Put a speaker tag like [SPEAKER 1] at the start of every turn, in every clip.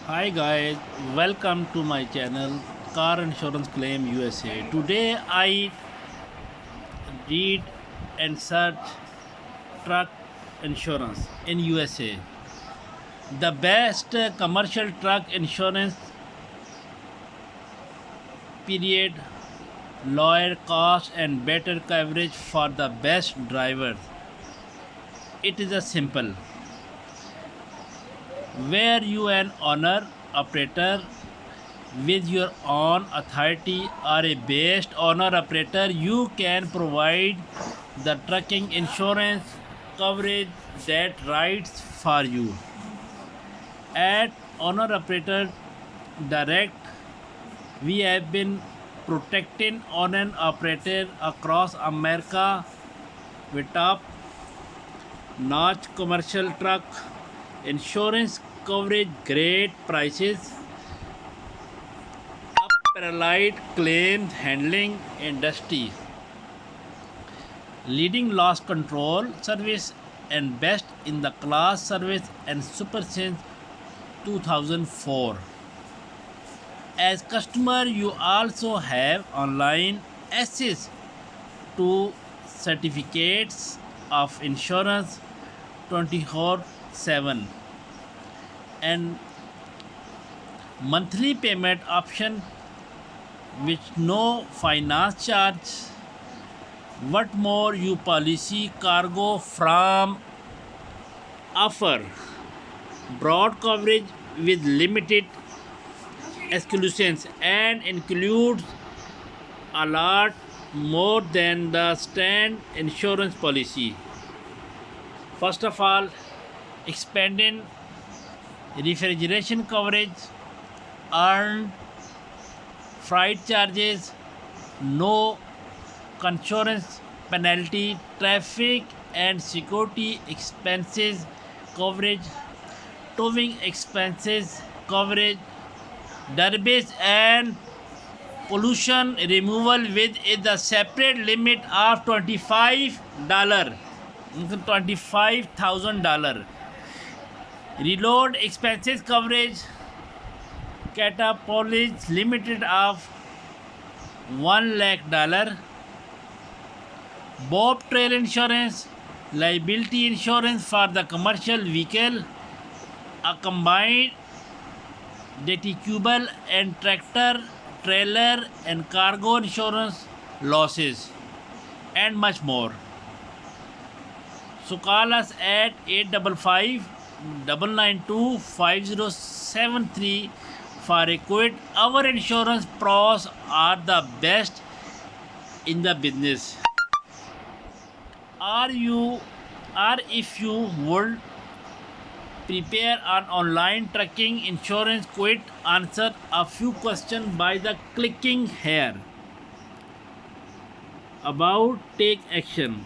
[SPEAKER 1] Hi guys, welcome to my channel Car Insurance Claim USA. Today I read and search truck insurance in USA. The best commercial truck insurance period, lower cost and better coverage for the best drivers. It is a simple where you an owner operator with your own authority or a based owner operator, you can provide the trucking insurance coverage that writes for you. At owner operator direct, we have been protecting on an operator across America with top notch commercial truck insurance coverage, great prices, paralleled claims handling industry, leading loss control service and best in the class service and super since 2004. As customer you also have online access to certificates of insurance 24/7 and monthly payment option which no finance charge. What more you policy cargo from offer broad coverage with limited exclusions and includes a lot more than the stand insurance policy. First of all, expanding refrigeration coverage, earned freight charges, no insurance penalty, traffic and security expenses coverage, towing expenses coverage, garbage and pollution removal with the separate limit of $25, $25,000. Reload expenses coverage, catapult limited of $1 lakh, Bob Trail insurance, liability insurance for the commercial vehicle, a combined deductible and tractor, trailer and cargo insurance losses, and much more. So call us at 855 992 5073 for a quote. Our insurance pros are the best in the business. Are you or if you would prepare an online trucking insurance quote, answer a few questions by the clicking here. About take action.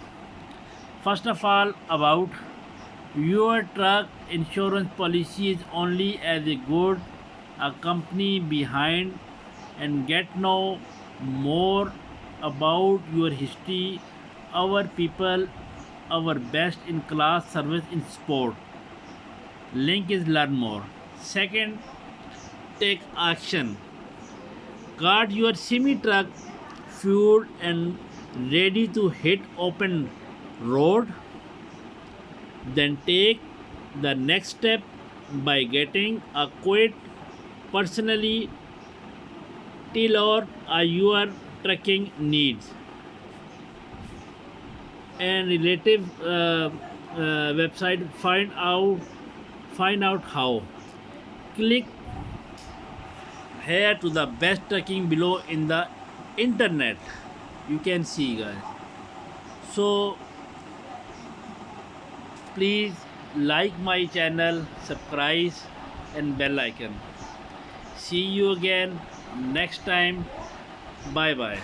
[SPEAKER 1] First of all, about your truck insurance policy is only as good a company behind and get know more about your history, our people, our best in class service in sport. Link is learn more. Second, take action. Guard your semi truck fueled and ready to hit open road. Then take the next step by getting a quote personally tailored your trucking needs and relative website. Find out how. Click here to the best trucking below in the internet. You can see guys. So please like my channel, subscribe and bell icon. See you again next time. Bye bye.